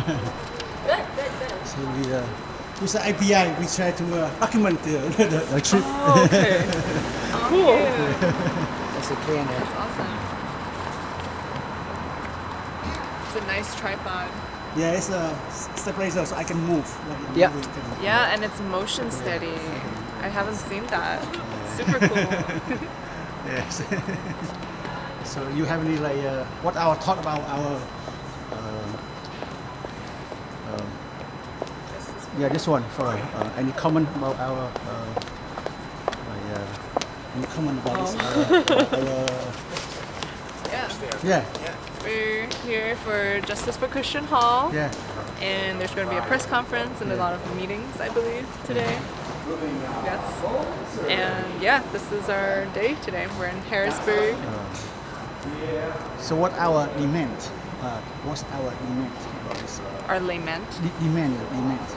Good. So we use the API. We try to document the trip. Oh, okay. Cool. That's a clean. That's awesome. It's a nice tripod. Yeah, it's a stabilizer, so I can move. Like, Yeah. Yeah, and it's motion steady. I haven't seen that. Super cool. Yes. So you have any like what our thought about our yeah, this one for any comment about our any comment about this Yeah. yeah We're here for Justice for Christian Hall. yeah And there's going to be a press conference and a lot of meetings, I believe, today. Yes. And yeah, this is our day today. We're in Harrisburg. so what our demand what's our demand about this Our lament. demand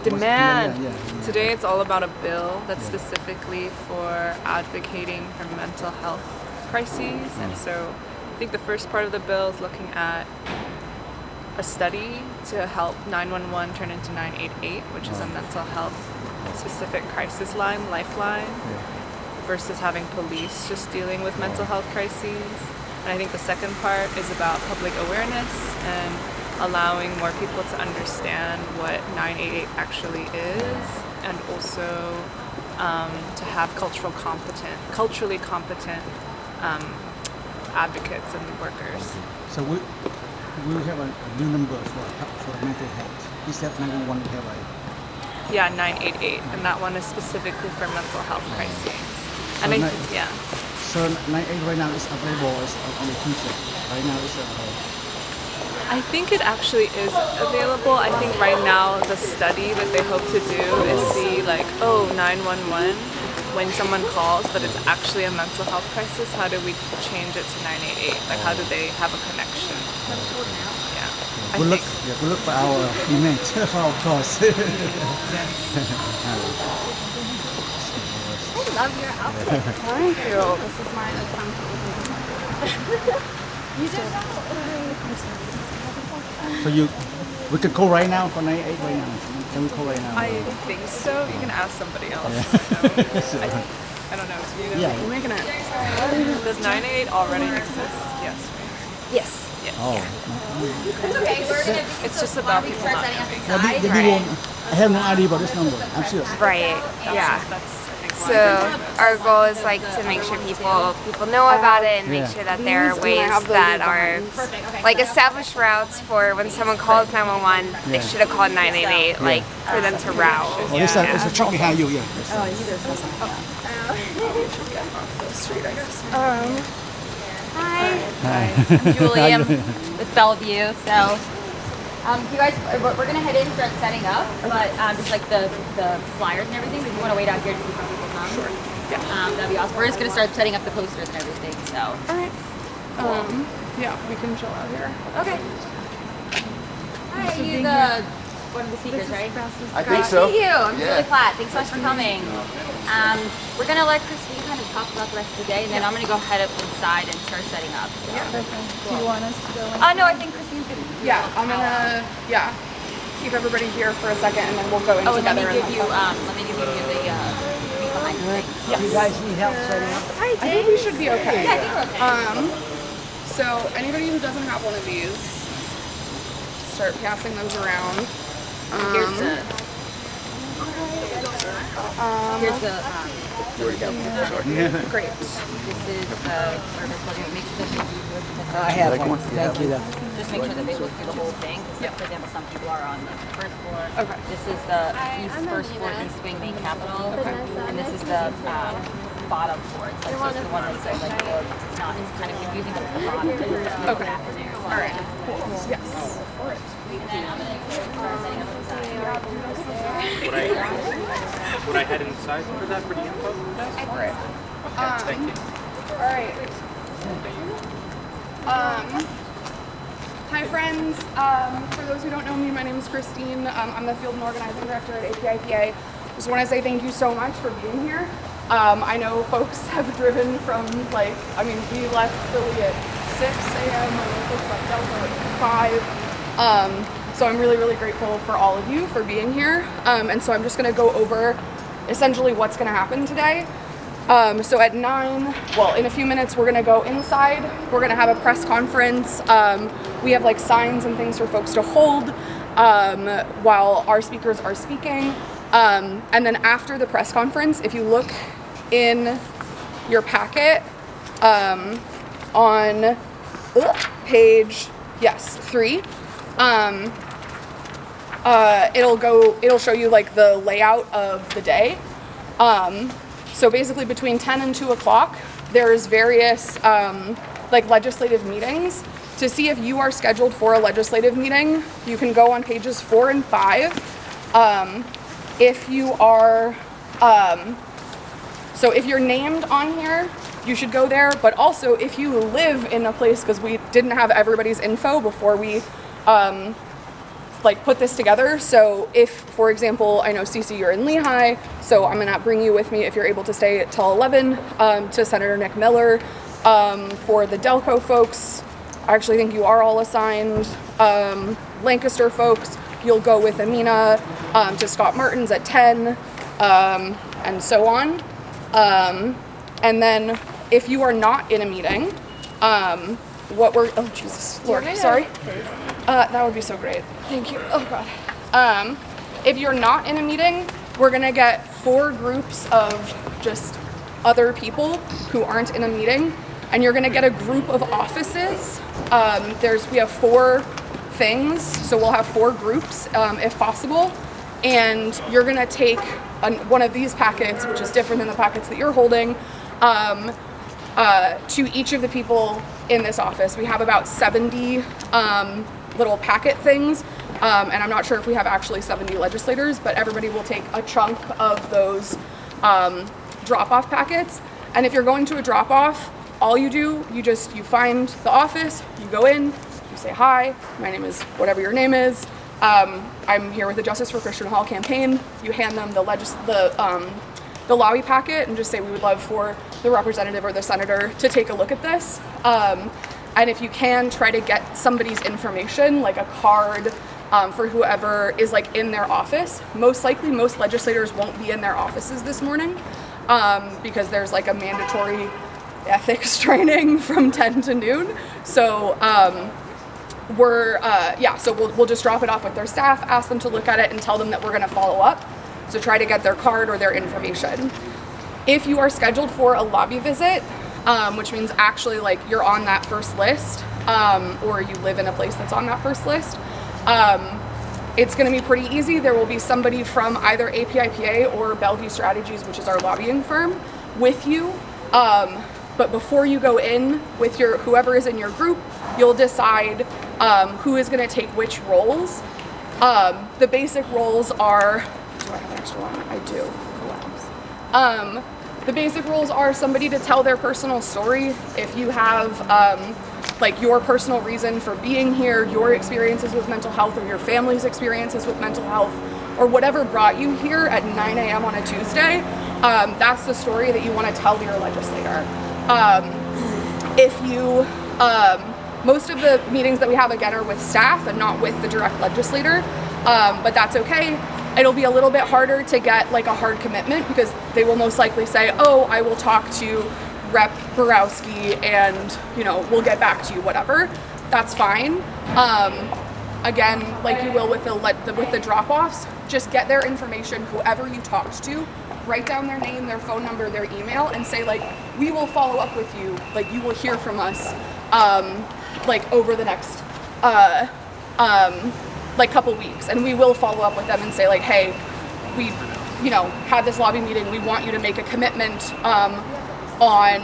Demand. yeah. Today it's all about a bill that's specifically for advocating for mental health crises. And so I think the first part of the bill is looking at a study to help 911 turn into 988, which is a mental health specific crisis line, lifeline, versus having police just dealing with mental health crises. And I think the second part is about public awareness and allowing more people to understand what 988 actually is, and also to have culturally competent advocates and workers. So we have a new number for mental health. Is that 911 have a Yeah, 988, and that one is specifically for mental health crises. And So So 98 right now is available on the future. Right now it's I think it actually is available. I think right now the study that they hope to do is see like, 911 when someone calls, but it's actually a mental health crisis. How do we change it to 988? Like, how do they have a connection? Yeah. good luck. Yeah, good luck for our event, of course. I love your outfit. Thank you. This is mine. You didn't know. So we could call right now for 98 right now. Can we call right now? I think so. You can ask somebody else. I don't know. Do you know? Yeah. We're making it. Does 988 already exist? Yes. Yes. Yes. Oh. It's okay. We're gonna. It's just about people start not setting up knowing. inside. They won't. I have no idea about this number. I'm serious. Right. Yeah. That's I think So our goal is like to make sure people know about it and make sure that there are ways that are like established routes for when someone calls 911, they should have called 988, like for them to route. Oh, it's a truck behind you, yeah. Hi. Hi. I'm Julie. I'm with Bellevue. So, you guys, we're gonna head in and start setting up, but just like the flyers and everything. If you want to wait out here to see some people come, sure. Yeah. That'd be awesome. We're just gonna start setting up the posters and everything. So. All right. Yeah, we can chill out here. Okay. Hi, are you the one of the speakers, right? I think so. Thank you. I'm Yeah. really glad. Thanks so much for coming. We're gonna let Christine kind of talk about the rest of the day, and then I'm gonna go head up inside and start setting up. So. Yeah. Do you want us to go? No, I think Christine's gonna. Yeah, I'm gonna keep everybody here for a second, and then we'll go in Oh, and let me together. give you the behind the thing. You guys need help setting up? Hi, I think we should be okay. Yeah, I think we're okay. So anybody who doesn't have one of these, start passing those around. Here's the. Here's the. Great. This is the service plugin. Make sure that you I have one. Thank you. just make sure that they look through the whole thing. So, for example, some people are on the first floor. Okay. This is the first floor East Wing main capital. Okay. And this is the bottom floor. It's like so it's the one that's like it's not. It's kind of confusing, but it's the bottom. Okay. All right. Cool. Yes. Would I head inside for that for the info? All right. Thank you. All right. Hi friends. For those who don't know me, my name is Christine. I'm the Field and Organizing Director at APIPA. Just want to say thank you so much for being here. I know folks have driven from we left Philly at 6 a.m. and folks left Delta at 5. So I'm really, really grateful for all of you for being here. And so I'm just gonna go over essentially what's gonna happen today. So at 9, well, in a few minutes, we're gonna go inside. We're gonna have a press conference. We have like signs and things for folks to hold while our speakers are speaking. And then after the press conference, if you look in your packet on page, 3, it'll show you like the layout of the day. So basically between 10 and 2 o'clock, there's various like legislative meetings. To see if you are scheduled for a legislative meeting, you can go on pages 4 and 5. If you are, so if you're named on here, you should go there. But also if you live in a place, because we didn't have everybody's info before we like put this together. So if, for example, I know Cece, you're in Lehigh, so I'm gonna bring you with me if you're able to stay till 11 to Senator Nick Miller. For the Delco folks, I actually think you are all assigned. Lancaster folks, you'll go with Amina to Scott Martin's at 10, and so on. And then if you are not in a meeting, oh Jesus Lord, sorry. That would be so great. Thank you. Oh God. If you're not in a meeting, we're gonna get 4 groups of just other people who aren't in a meeting, and you're gonna get a group of offices. We have 4 things, so we'll have 4 groups if possible, and you're gonna take one of these packets, which is different than the packets that you're holding, to each of the people in this office. We have about 70 little packet things, and I'm not sure if we have actually 70 legislators, but everybody will take a chunk of those drop-off packets. And if you're going to a drop-off, all you do, you find the office, you go in, you say, hi, my name is whatever your name is, I'm here with the Justice for Christian Hall campaign. You hand them the lobby packet and just say, we would love for the representative or the senator to take a look at this. And if you can, try to get somebody's information, like a card for whoever is like in their office. Most likely, most legislators won't be in their offices this morning because there's like a mandatory ethics training from 10 to noon. So we'll just drop it off with their staff, ask them to look at it and tell them that we're gonna follow up. So try to get their card or their information. If you are scheduled for a lobby visit, which means actually like you're on that first list, or you live in a place that's on that first list, it's gonna be pretty easy. There will be somebody from either APIPA or Bellevue Strategies, which is our lobbying firm, with you. But before you go in with whoever is in your group, you'll decide who is gonna take which roles. The basic roles are, do I have an extra one? I do. The basic roles are somebody to tell their personal story. If you have like your personal reason for being here, your experiences with mental health or your family's experiences with mental health, or whatever brought you here at 9 a.m. on a Tuesday, that's the story that you want to tell your legislator. Most of the meetings that we have, again, are with staff and not with the direct legislator, but that's okay. It'll be a little bit harder to get like a hard commitment because they will most likely say, oh, I will talk to Rep. Borowski and, we'll get back to you, whatever. That's fine. Again, like you will with the drop-offs, just get their information, whoever you talked to, write down their name, their phone number, their email, and say like, we will follow up with you, like you will hear from us like over the next like couple weeks, and we will follow up with them and say like, hey, we had this lobby meeting, we want you to make a commitment on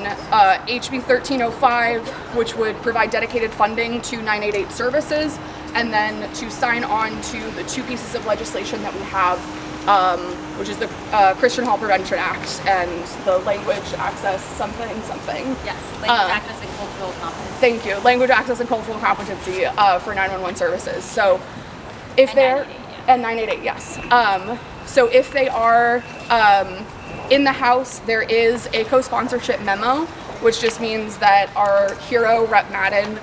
HB 1305, which would provide dedicated funding to 988 services, and then to sign on to the 2 pieces of legislation that we have, which is the Christian Hall Prevention Act and the language access something. Yes, language access and cultural competency. Thank you. Language access and cultural competency for 911 services. So if they're, and 988, yes. So if they are in the House, there is a co-sponsorship memo, which just means that our hero, Rep. Madden,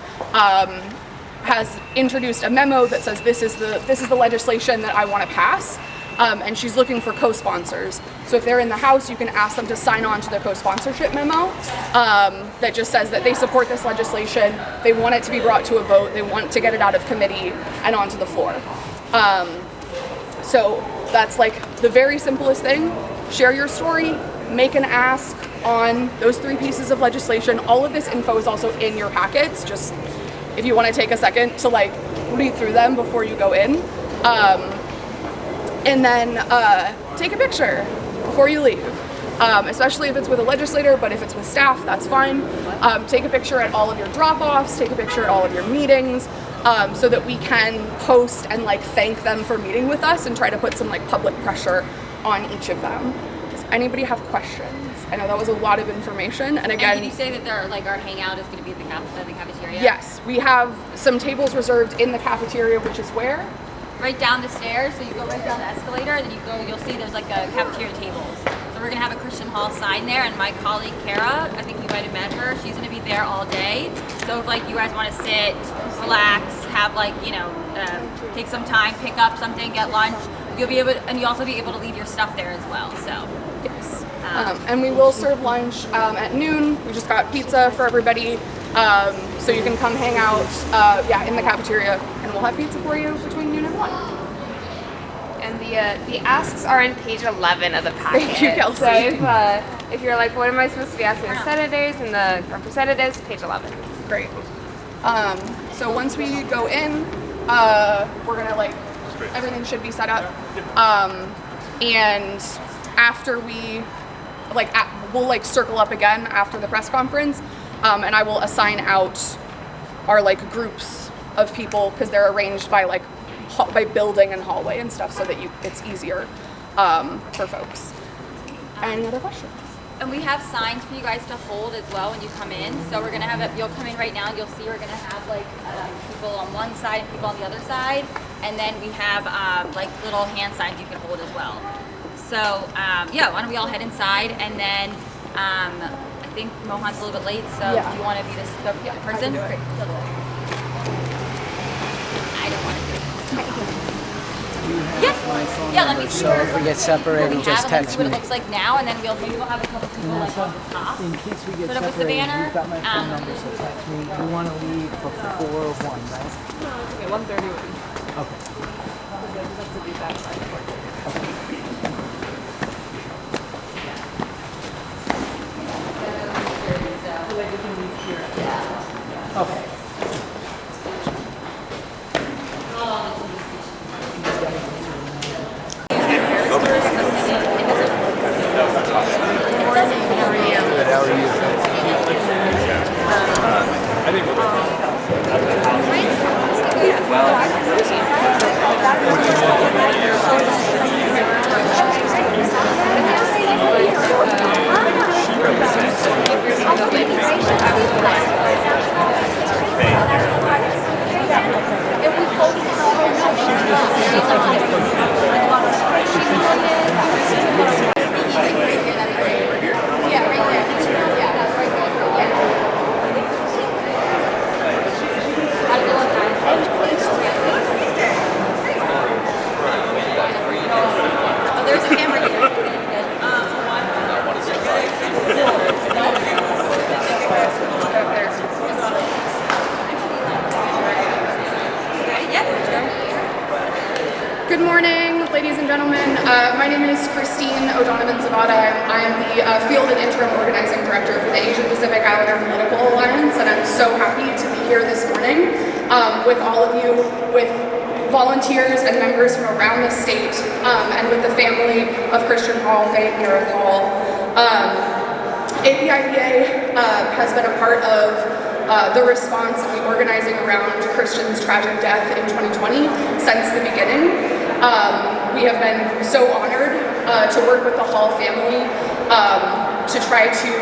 has introduced a memo that says this is the legislation that I want to pass, and she's looking for co-sponsors. So if they're in the House, you can ask them to sign on to the co-sponsorship memo that just says that they support this legislation, they want it to be brought to a vote, they want to get it out of committee and onto the floor. So that's like the very simplest thing. Share your story, make an ask on those 3 pieces of legislation. All of this info is also in your packets, just if you want to take a second to like read through them before you go in. And then take a picture before you leave, especially if it's with a legislator, but if it's with staff, that's fine. Take a picture at all of your drop-offs, take a picture at all of your meetings, so that we can post and like thank them for meeting with us and try to put some like public pressure on each of them. Does anybody have questions? I know that was a lot of information, and again, did you say that our hangout is going to be at the cafeteria? Yes, we have some tables reserved in the cafeteria, which is where? Right down the stairs. So you go right down the escalator, and then you'll see there's like a cafeteria tables. So we're going to have a Christian Hall sign there, and my colleague Kara, I think you might have met her, she's going to be there all day. So if like you guys want to sit, relax, have like, take some time, pick up something, get lunch, you'll be able to, and you'll also be able to leave your stuff there as well. So yes. And we will serve lunch at noon. We just got pizza for everybody, so you can come hang out in the cafeteria, and we'll have pizza for you between noon and 1. And the asks are on page 11 of the packet. Thank you, Kelsey. So if you're like, what am I supposed to be asking the senators and the representatives, page 11. Great. So once we go in, we're gonna like, everything should be set up, and after we we'll like circle up again after the press conference, and I will assign out our like groups of people, because they're arranged by like by building and hallway and stuff, so that it's easier for folks. Any other questions? And we have signs for you guys to hold as well when you come in. So we're gonna have it. You'll come in right now, and you'll see we're gonna have like people on one side and people on the other side, and then we have like little hand signs you can hold as well. So why don't we all head inside, and then I think Mohan's a little bit late, so do you want to be the person? Great. I don't want to do it. Yeah, let me see. So if we get separated, just text what me. it looks like now, and then maybe we'll have a couple people like on the top. In case we get Put up with the separated, banner. you've got my phone number, so text me. We want to leave before 1, right? Okay, 1:30 would be. Okay. That's to be that side. Okay. Good morning, ladies and gentlemen. My name is Christine O'Donovan-Zavada. I'm the Field and Interim Organizing Director for the Asia Pacific Islander Political Alliance, and I'm so happy to be here this morning with all of you, with volunteers and members from around the state, and with the family of Christian Hall, Faye and Gareth Hall. APIPA has been a part of the response and the organizing around Christian's tragic death in 2020 since the beginning. We have been so honored to work with the Hall family to try to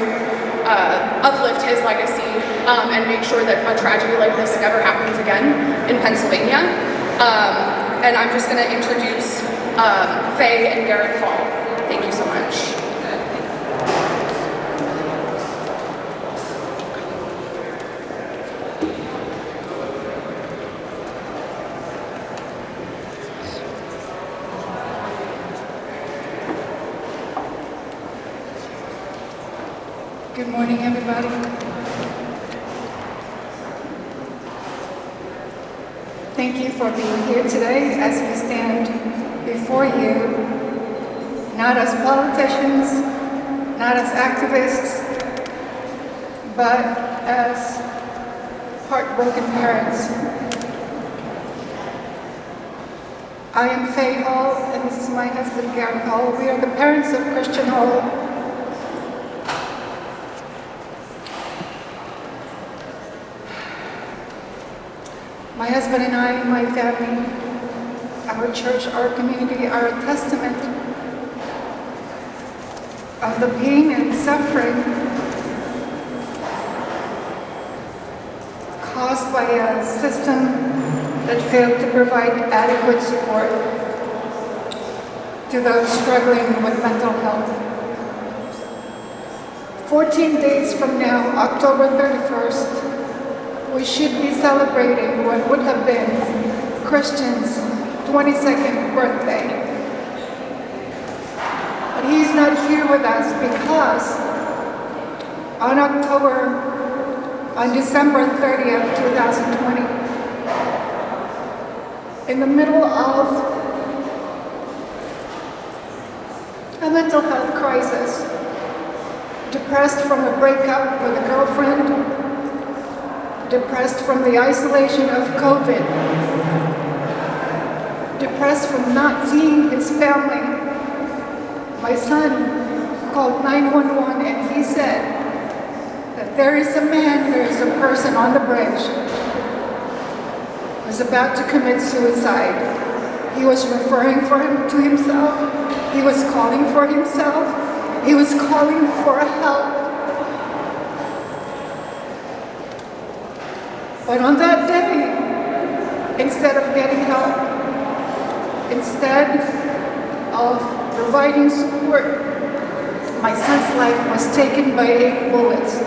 uplift his legacy and make sure that a tragedy like this never happens again in Pennsylvania. And I'm just going to introduce Faye and Gareth Hall. Thank you so much. Good morning, everybody. Thank you for being here today as we stand before you, not as politicians, not as activists, but as heartbroken parents. I am Faye Hall, and this is my husband, Gary Hall. We are the parents of Christian Hall. My husband and I, my family, our church, our community are a testament of the pain and suffering caused by a system that failed to provide adequate support to those struggling with mental health. 14 days from now, October 31st, we should be celebrating what would have been Christian's 22nd birthday. But he's not here with us because on December 30th, 2020, in the middle of a mental health crisis, depressed from a breakup with a girlfriend, depressed from the isolation of COVID, depressed from not seeing his family, my son called 911 and he said that there is a man, there is a person on the bridge was about to commit suicide. He was referring to himself. He was calling for himself. He was calling for help. But on that day, instead of getting help, instead of providing support, my son's life was taken by 8 bullets.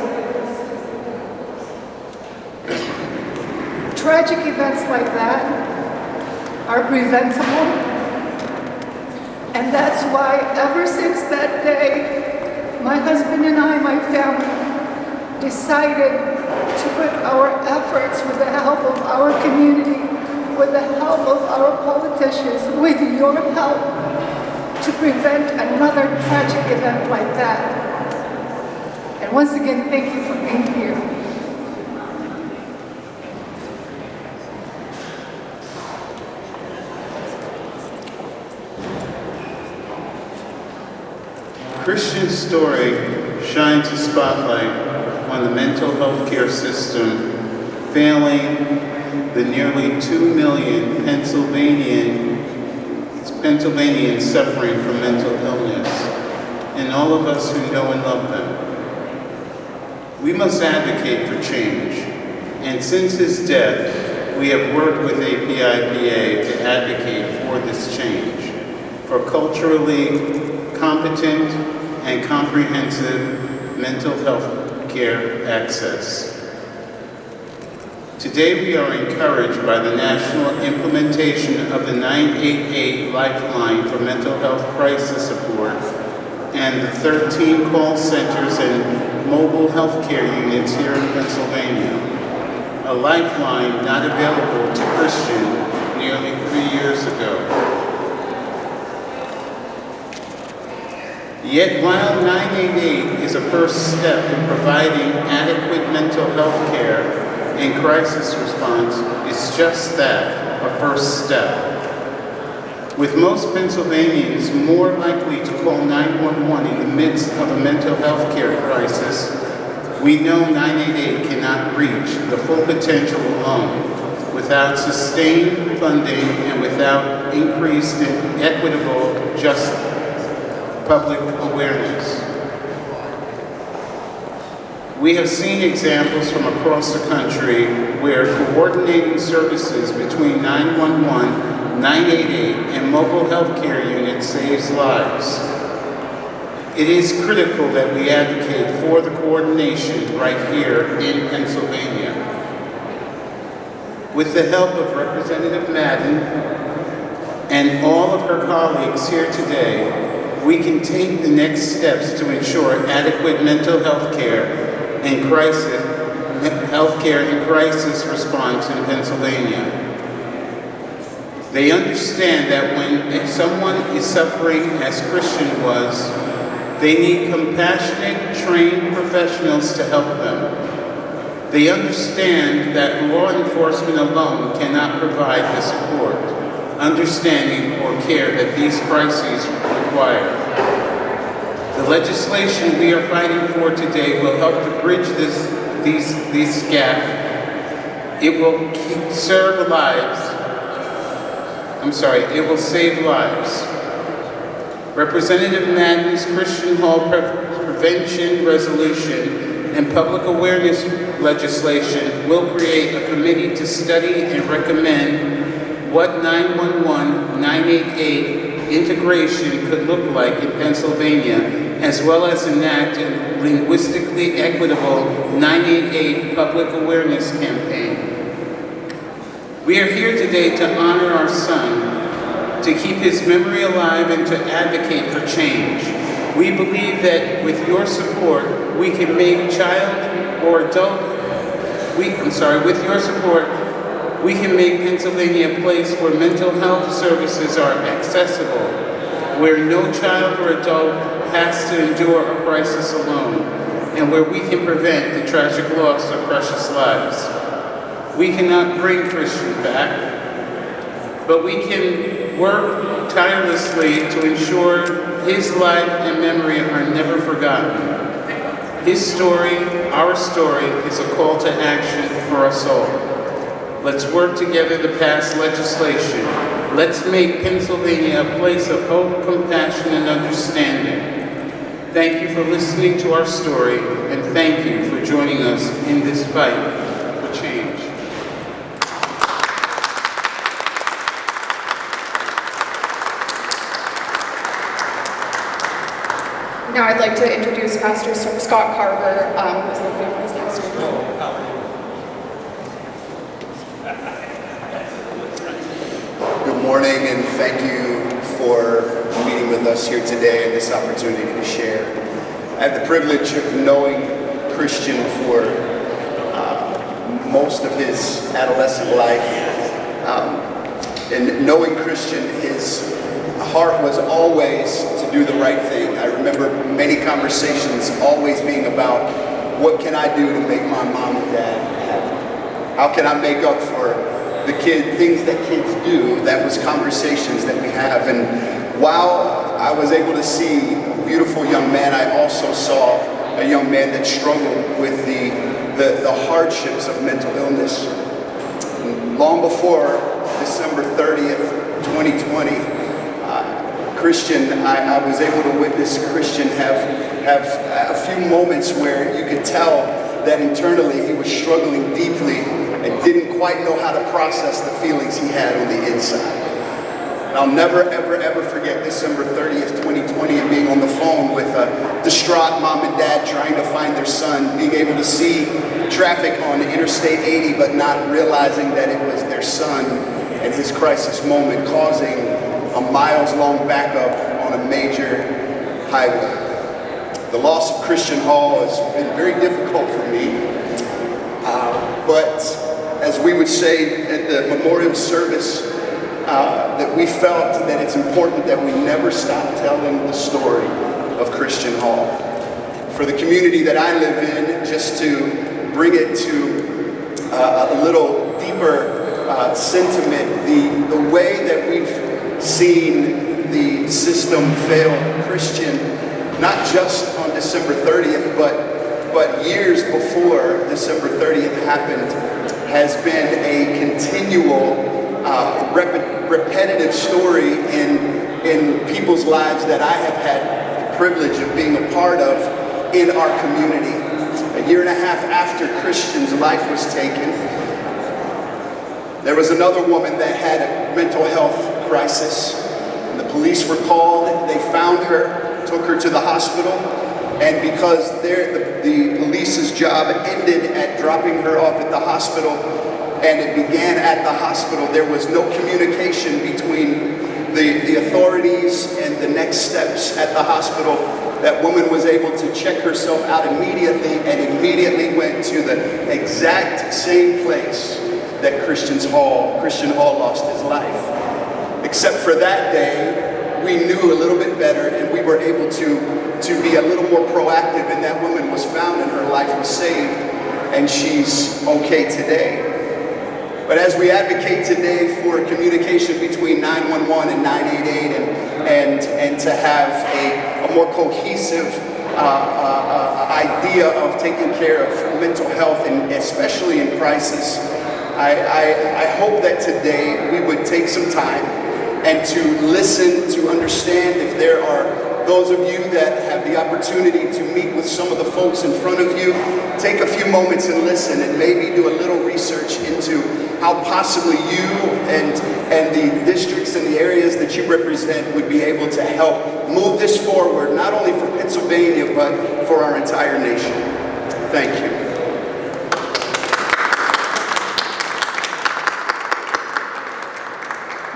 Tragic events like that are preventable, and that's why ever since that day, my husband and I, my family, decided to put our efforts with the help of our community, with the help of our politicians, with your help, to prevent another tragic event like that. And once again, thank you for being here. Christian's story shines a spotlight on the mental health care system failing the nearly 2 million Pennsylvanians suffering from mental illness, and all of us who know and love them. We must advocate for change, and since his death, we have worked with APIPA to advocate for this change, for culturally competent and comprehensive mental health care access. Today we are encouraged by the national implementation of the 988 Lifeline for mental health crisis support and the 13 call centers and mobile health care units here in Pennsylvania. A lifeline not available to Christian nearly 3 years ago. Yet while 988 is a first step in providing adequate mental health care and crisis response, it's just that, a first step. With most Pennsylvanians more likely to call 911 in the midst of a mental health care crisis, we know 988 cannot reach the full potential alone without sustained funding and without increased and equitable justice. Public awareness. We have seen examples from across the country where coordinating services between 911, 988, and mobile health care units saves lives. It is critical that we advocate for the coordination right here in Pennsylvania. With the help of Representative Madden and all of her colleagues here today, we can take the next steps to ensure adequate mental health care and crisis response in Pennsylvania. They understand that when someone is suffering as Christian was, they need compassionate, trained professionals to help them. They understand that law enforcement alone cannot provide the support, understanding, or care that these crises require. The legislation we are fighting for today will help to bridge this gap. It will save lives. Representative Madden's Christian Hall Prevention Resolution and Public Awareness legislation will create a committee to study and recommend what 911, 988 integration could look like in Pennsylvania, as well as enact a linguistically equitable 988 public awareness campaign. We are here today to honor our son, to keep his memory alive, and to advocate for change. We believe that with your support, we can make with your support, we can make Pennsylvania a place where mental health services are accessible, where no child or adult has to endure a crisis alone, and where we can prevent the tragic loss of precious lives. We cannot bring Christian back, but we can work tirelessly to ensure his life and memory are never forgotten. His story, our story, is a call to action for us all. Let's work together to pass legislation. Let's make Pennsylvania a place of hope, compassion, and understanding. Thank you for listening to our story, and thank you for joining us in this fight for change. Now I'd like to introduce Pastor Scott Carver, who is the faithful pastor. Good morning, and thank you for meeting with us here today and this opportunity to share. I have the privilege of knowing Christian for most of his adolescent life. And knowing Christian, his heart was always to do the right thing. I remember many conversations always being about, what can I do to make my mom and dad happy? How can I make up for the things that kids do? That was conversations that we have. And while I was able to see a beautiful young man, I also saw a young man that struggled with the hardships of mental illness. Long before December 30th, 2020, Christian, I was able to witness Christian have a few moments where you could tell that internally he was struggling deeply and didn't quite know how to process the feelings he had on the inside. And I'll never, ever, ever forget December 30th, 2020, and being on the phone with a distraught mom and dad trying to find their son, being able to see traffic on Interstate 80, but not realizing that it was their son and his crisis moment causing a miles-long backup on a major highway. The loss of Christian Hall has been very difficult for me, but as we would say at the memorial service, that we felt that it's important that we never stop telling the story of Christian Hall. For the community that I live in, just to bring it to a little deeper sentiment, the way that we've seen the system fail Christian, not just on December 30th, but years before December 30th happened, has been a continual, repetitive story in people's lives that I have had the privilege of being a part of in our community. A year and a half after Christian's life was taken, there was another woman that had a mental health crisis. The police were called, they found her, took her to the hospital, and because the police's job ended at dropping her off at the hospital, and it began at the hospital, there was no communication between the authorities and the next steps at the hospital, that woman was able to check herself out immediately and immediately went to the exact same place that Christian Hall lost his life. Except for that day, we knew a little bit better and we were able to be a little more proactive, and that woman was found and her life was saved, and she's okay today. But as we advocate today for communication between 911 and 988 and to have a more cohesive idea of taking care of mental health, and especially in crisis, I hope that today we would take some time and to listen, to understand if there are those of you that have the opportunity to meet with some of the folks in front of you, take a few moments and listen, and maybe do a little research into how possibly you and the districts and the areas that you represent would be able to help move this forward, not only for Pennsylvania, but for our entire nation. Thank you.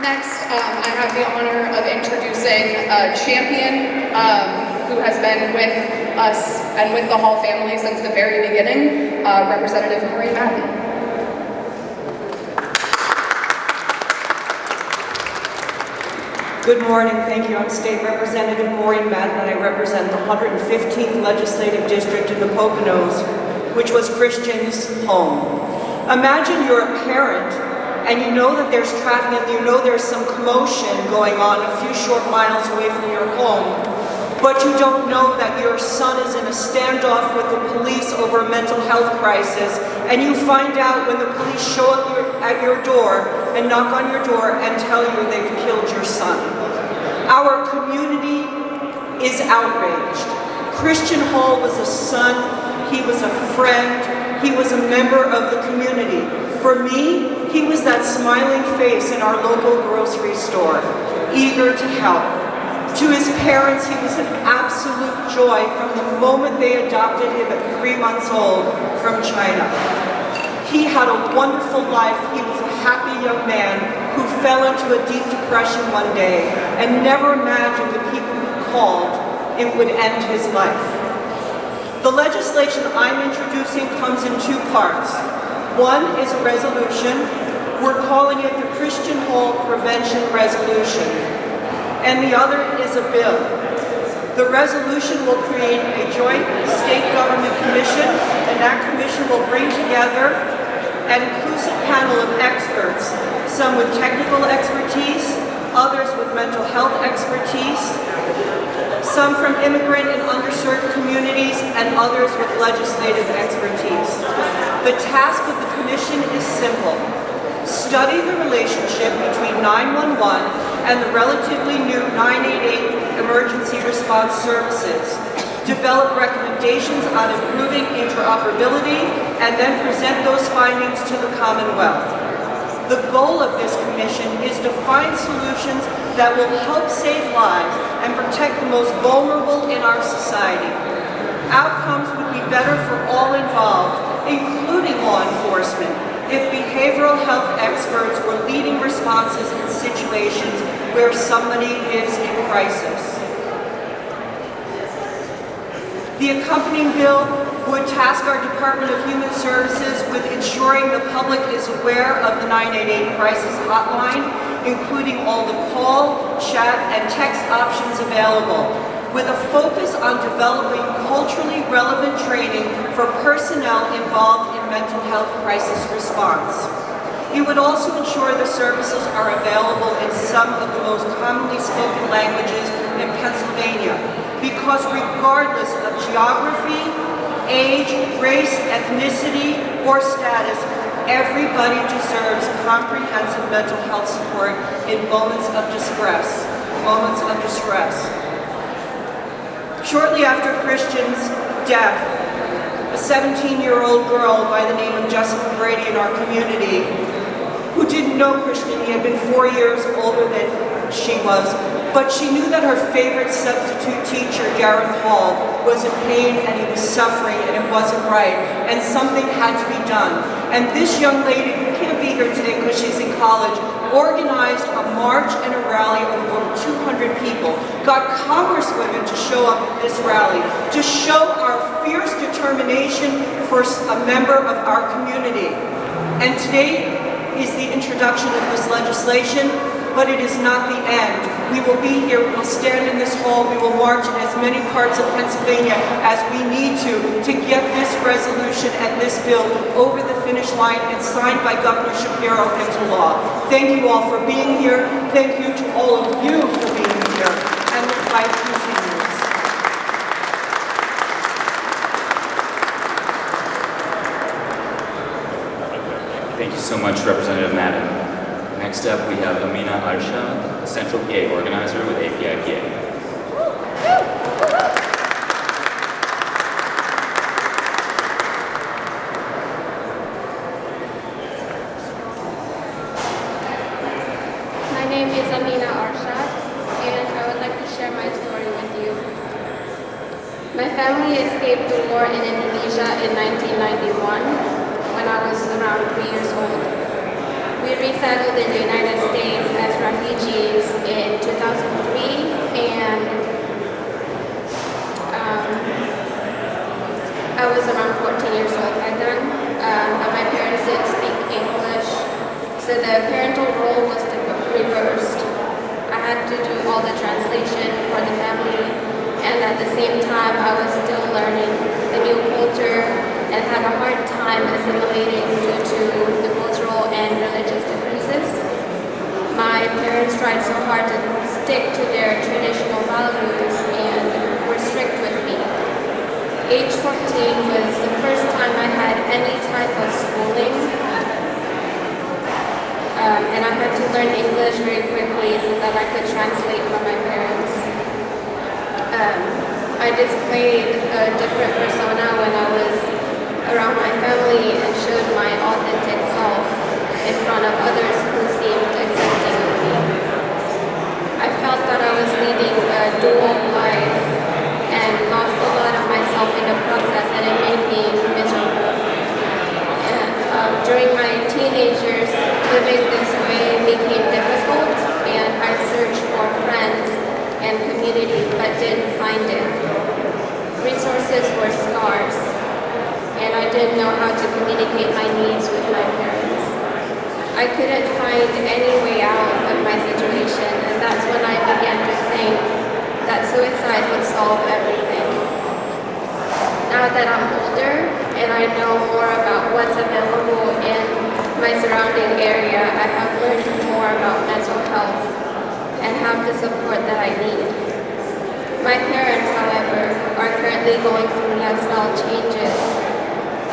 Next, I have the honor of introducing a champion who has been with us and with the Hall family since the very beginning, Representative Maureen Madden. Good morning, thank you. I'm State Representative Maureen Madden, and I represent the 115th Legislative District in the Poconos, which was Christian's home. Imagine you're a parent and you know that there's traffic and you know there's some commotion going on a few short miles away from your home, but you don't know that your son is in a standoff with the police over a mental health crisis, and you find out when the police show up at your door and knock on your door and tell you they've killed your son. Our community is outraged. Christian Hall was a son, he was a friend, he was a member of the community. For me, he was that smiling face in our local grocery store, eager to help. To his parents, he was an absolute joy from the moment they adopted him at 3 months old from China. He had a wonderful life. He was a happy young man who fell into a deep depression one day and never imagined the people who called it would end his life. The legislation I'm introducing comes in 2 parts. One is a resolution. We're calling it the Christian Hall Prevention Resolution. And the other is a bill. The resolution will create a joint state government commission, and that commission will bring together an inclusive panel of experts, some with technical expertise, others with mental health expertise, some from immigrant and underserved communities, and others with legislative expertise. The task of the commission is simple. Study the relationship between 911 and the relatively new 988 emergency response services. Develop recommendations on improving interoperability, and then present those findings to the Commonwealth. The goal of this commission is to find solutions that will help save lives and protect the most vulnerable in our society. Outcomes would be better for all involved, including law enforcement, if behavioral health experts were leading responses in situations where somebody is in crisis. The accompanying bill would task our Department of Human Services with ensuring the public is aware of the 988 crisis hotline, including all the call, chat, and text options available, with a focus on developing culturally relevant training for personnel involved in mental health crisis response. It would also ensure the services are available in some of the most commonly spoken languages in Pennsylvania, because regardless of geography, age, race, ethnicity, or status, everybody deserves comprehensive mental health support in moments of distress. Shortly after Christian's death, a 17-year-old girl by the name of Jessica Brady in our community, who didn't know Christian, he had been 4 years older than she was, but she knew that her favorite substitute teacher, Gareth Hall, was in pain and he was suffering and it wasn't right, and something had to be done. And this young lady, who can't be here today because she's in college, organized a march and a rally of over 200 people, got congresswomen to show up at this rally, to show our fierce determination for a member of our community. And today is the introduction of this legislation, but it is not the end. We will be here, we will stand in this hall, we will march in as many parts of Pennsylvania as we need to get this resolution and this bill over the finish line and signed by Governor Shapiro into law. Thank you all for being here. Thank you to all of you for being here. And the fight continues. Thank you so much, Representative Madden. Next up, we have Amina Arsha, Central PA organizer with APIPA. My name is Amina Arsha, and I would like to share my story with you. My family escaped the war in Indonesia in 1991. When I was around 3 years old. We resettled in the United States as refugees in 2003, and I was around 14 years old by then. My parents didn't speak English, so the parental role was reversed. I had to do all the translation for the family, and at the same time I was still learning the new culture and had a hard time assimilating due to the cultural and religious differences. My parents tried so hard to stick to their traditional values and were strict with me. Age 14 was the first time I had any type of schooling, and I had to learn English very quickly so that I could translate for my parents. I displayed a different persona when I was around my family and showed my authentic self in front of others who seemed accepting of me. I felt that I was leading a dual life and lost a lot of myself in the process, and it made me miserable. And during my teenage years, living this way became difficult, and I searched for friends and community but didn't find it. Resources were scarce, and I didn't know how to communicate my needs with my parents. I couldn't find any way out of my situation, and that's when I began to think that suicide would solve everything. Now that I'm older and I know more about what's available in my surrounding area, I have learned more about mental health and have the support that I need. My parents, however, are currently going through lifestyle changes,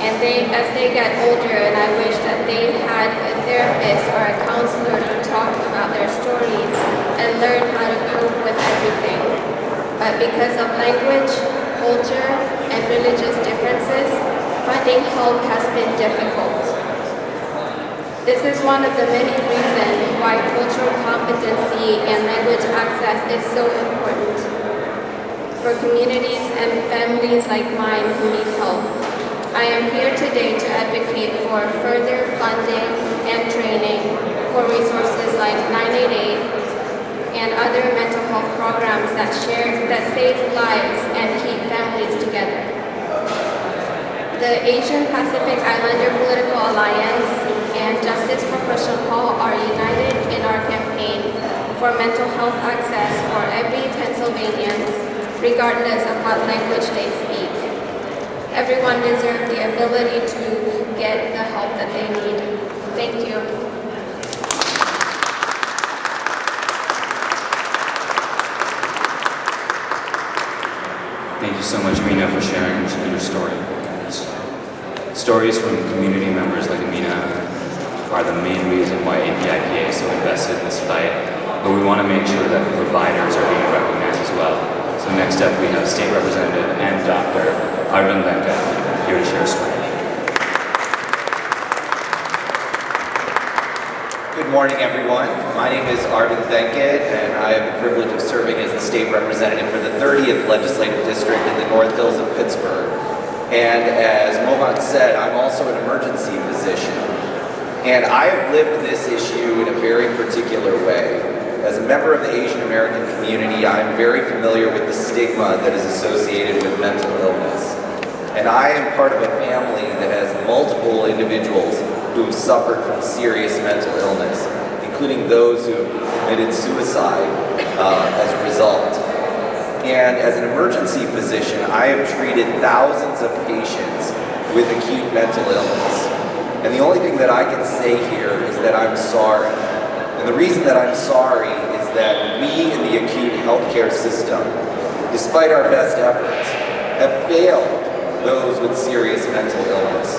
and as they get older, and I wish that they had a therapist or a counselor to talk about their stories and learn how to cope with everything. But because of language, culture, and religious differences, finding help has been difficult. This is one of the many reasons why cultural competency and language access is so important for communities and families like mine who need help. I am here today to advocate for further funding and training for resources like 988 and other mental health programs that save lives and keep families together. The Asian Pacific Islander Political Alliance and Justice for Christian Paul are united in our campaign for mental health access for every Pennsylvanian, regardless of what language they speak. Everyone deserves the ability to get the help that they need. Thank you. Thank you so much, Amina, for sharing your story. Stories from community members like Amina are the main reason why APIPA is so invested in this fight, but we want to make sure that providers are being recognized as well. So next up, we have State Representative and Dr. Arvind Venkat here to share a story. Good morning, everyone. My name is Arvind Venkat, and I have the privilege of serving as the state representative for the 30th Legislative District in the North Hills of Pittsburgh. And as Mohan said, I'm also an emergency physician. And I have lived this issue in a very particular way. As a member of the Asian American community, I am very familiar with the stigma that is associated with mental illness. And I am part of a family that has multiple individuals who have suffered from serious mental illness, including those who have committed suicide as a result. And as an emergency physician, I have treated thousands of patients with acute mental illness. And the only thing that I can say here is that I'm sorry. And the reason that I'm sorry is that we in the acute healthcare system, despite our best efforts, have failed those with serious mental illness.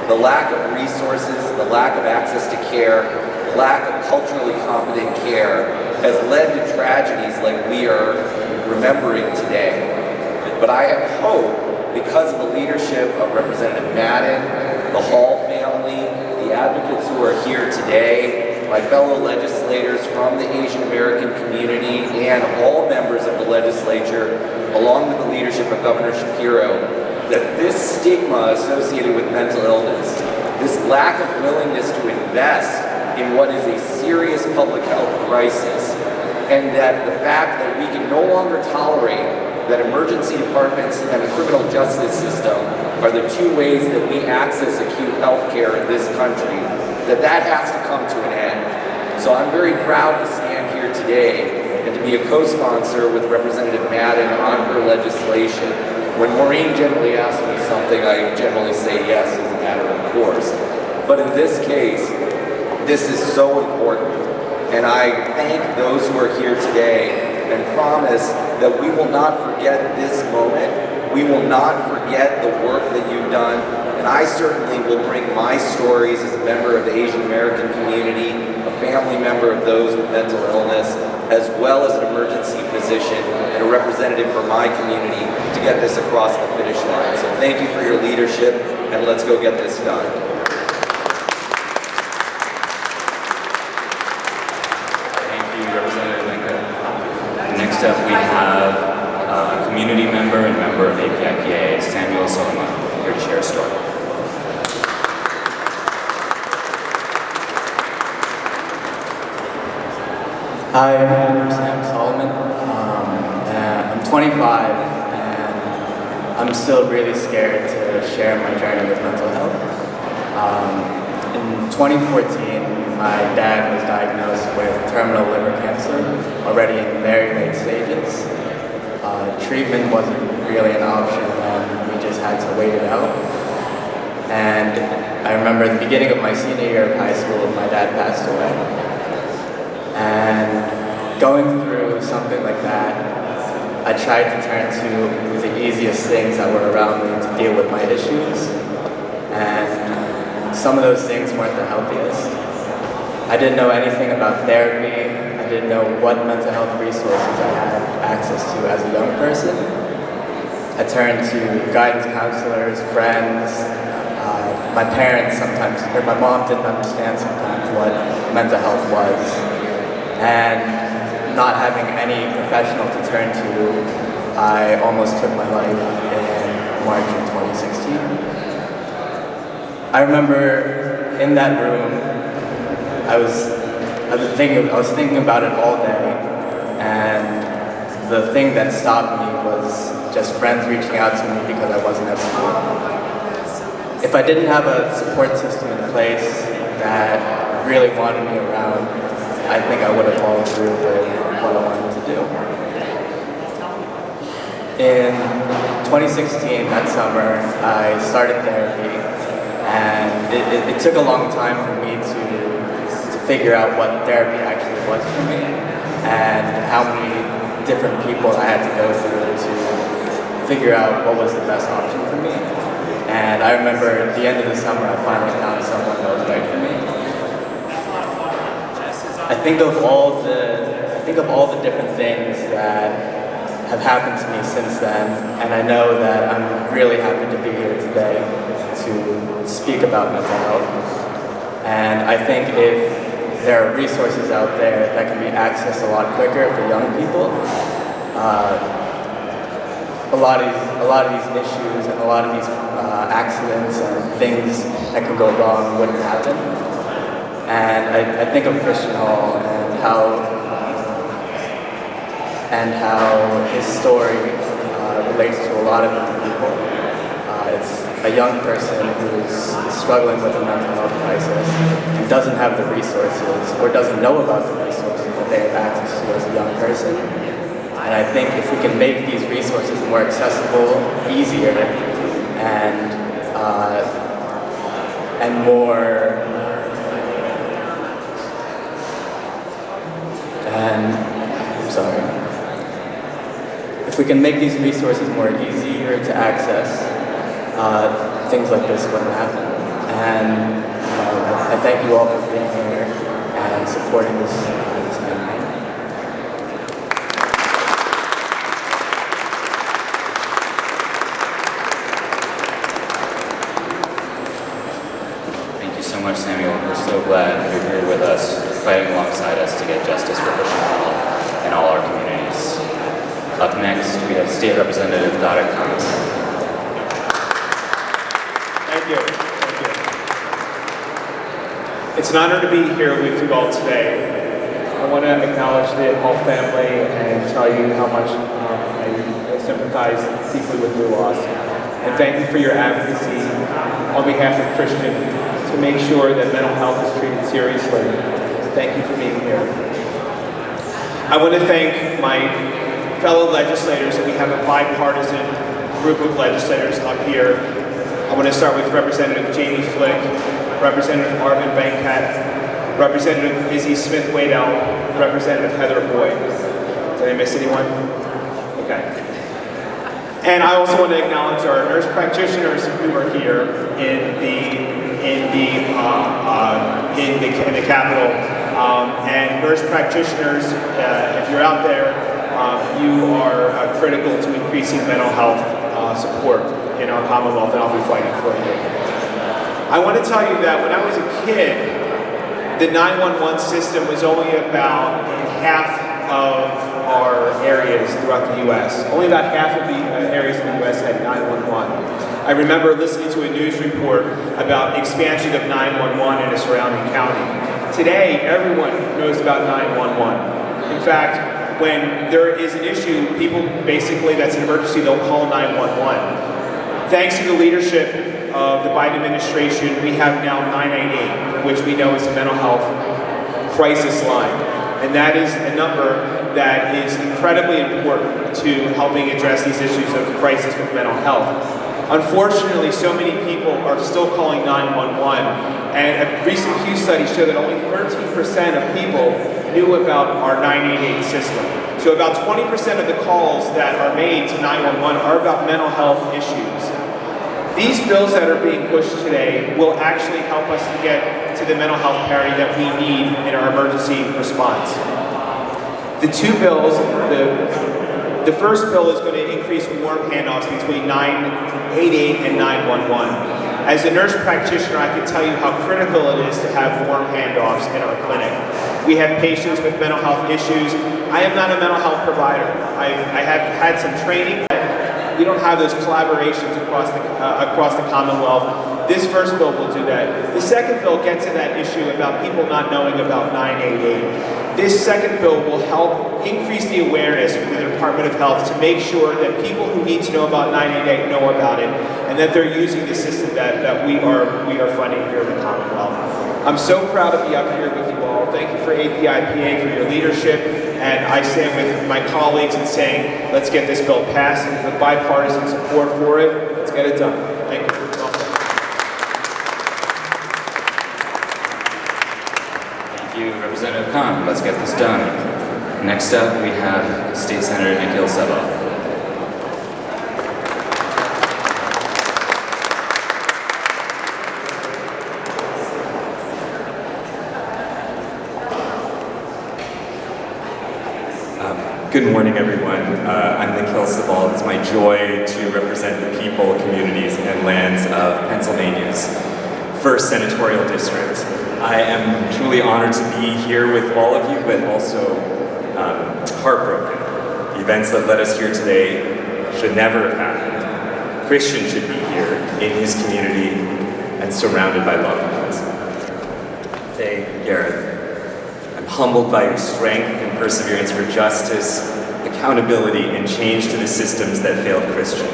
The lack of resources, the lack of access to care, the lack of culturally competent care has led to tragedies like we are remembering today. But I have hope because of the leadership of Representative Madden, the Hall family, the advocates who are here today, my fellow legislators from the Asian American community, and all members of the legislature, along with the leadership of Governor Shapiro, that this stigma associated with mental illness, this lack of willingness to invest in what is a serious public health crisis, and that the fact that we can no longer tolerate that emergency departments and the criminal justice system are the two ways that we access acute health care in this country, that has to come to an end. So I'm very proud to stand here today and to be a co-sponsor with Representative Madden on her legislation. When Maureen generally asks me something, I generally say yes as a matter of course. But in this case, this is so important. And I thank those who are here today and promise that we will not forget this moment. We will not forget the work that you've done. And I certainly will bring my stories as a member of the Asian American community, a family member of those with mental illness, as well as an emergency physician and a representative for my community to get this across the finish line. So thank you for your leadership, and let's go get this done. Thank you, Representative Lincoln. Next up, we have a community member and member of APIPA, Samuel Solomon, here to share a story. Hi, I'm Sam Solomon. I'm 25 and I'm still really scared to share my journey with mental health. In 2014, my dad was diagnosed with terminal liver cancer, already in very late stages. Treatment wasn't really an option and we just had to wait it out. And I remember at the beginning of my senior year of high school, my dad passed away. And going through something like that, I tried to turn to the easiest things that were around me to deal with my issues. And some of those things weren't the healthiest. I didn't know anything about therapy. I didn't know what mental health resources I had access to as a young person. I turned to guidance counselors, friends. My parents sometimes, or my mom didn't understand sometimes what mental health was. And not having any professional to turn to, I almost took my life in March of 2016. I remember in that room, I was thinking about it all day, and the thing that stopped me was just friends reaching out to me because I wasn't at school. If I didn't have a support system in place that really wanted me around, I think I would have followed through with what I wanted to do. In 2016, that summer, I started therapy, and it took a long time for me to figure out what therapy actually was for me, and how many different people I had to go through to figure out what was the best option for me. And I remember at the end of the summer, I finally found someone that was right for me. I think of all the different things that have happened to me since then, and I know that I'm really happy to be here today to speak about mental health. And I think if there are resources out there that can be accessed a lot quicker for young people, a lot of these issues and a lot of these accidents and things that could go wrong wouldn't happen. And I think of Christian Hall and how his story relates to a lot of people. It's a young person who's struggling with a mental health crisis and doesn't have the resources or doesn't know about the resources that they have access to as a young person. And I think if we can make these resources more accessible, easier, and more, if we can make these resources more easier to access, things like this wouldn't happen. And I thank you all for being here and supporting this campaign. Thank you so much, Samuel. We're so glad you're here with us, fighting alongside us to get justice for Christian Hall and all our communities. Up next, we have State Representative Dr. Khan. Thank you. Thank you. It's an honor to be here with you all today. I want to acknowledge the Hall family and tell you how much I sympathize deeply with your loss. And thank you for your advocacy on behalf of Christian to make sure that mental health is treated seriously. Thank you for being here. I want to thank my fellow legislators, and we have a bipartisan group of legislators up here. I want to start with Representative Jamie Flick, Representative Arvin Venkat, Representative Izzy Smith-Waddell, Representative Heather Boyd. Did I miss anyone? Okay. And I also want to acknowledge our nurse practitioners who are here in the Capitol. And nurse practitioners, if you're out there, you are critical to increasing mental health support in our Commonwealth, and I'll be fighting for you. I want to tell you that when I was a kid, the 911 system was only about in half of our areas throughout the U.S. Only about half of the areas in the U.S. had 911. I remember listening to a news report about expansion of 911 in a surrounding county. Today, everyone knows about 911. In fact, when there is an issue, people basically, that's an emergency, they'll call 911. Thanks to the leadership of the Biden administration, we have now 988, which we know is a mental health crisis line. And that is a number that is incredibly important to helping address these issues of crisis with mental health. Unfortunately, so many people are still calling 911, and a recent Pew study showed that only 13% of people knew about our 988 system. So about 20% of the calls that are made to 911 are about mental health issues. These bills that are being pushed today will actually help us to get to the mental health parity that we need in our emergency response. The two bills, the first bill is going to increase warm handoffs between 988 and 911. As a nurse practitioner, I can tell you how critical it is to have warm handoffs in our clinic. We have patients with mental health issues. I am not a mental health provider. I have had some training. We don't have those collaborations across the Commonwealth. This first bill will do that. The second bill gets to that issue about people not knowing about 988. This second bill will help increase the awareness with the Department of Health to make sure that people who need to know about 988 know about it, and that they're using the system that we are funding here in the Commonwealth. I'm so proud to be up here with you all. Thank you for APIPA for your leadership, and I stand with my colleagues in saying, let's get this bill passed, and with bipartisan support for it, let's get it done. Thank you. Thank you, Representative Khan. Let's get this done. Next up, we have State Senator Nikhil Seva. Good morning, everyone. I'm Nikhil Seva. It's my joy to represent the people, communities, and lands of Pennsylvania's 1st Senatorial District. I am truly honored to be here with all of you, but also heartbroken. The events that led us here today should never have happened. Christian should be here in his community and surrounded by loved ones. Faye, Garrett. I'm humbled by your strength and perseverance for justice, accountability, and change to the systems that failed Christian.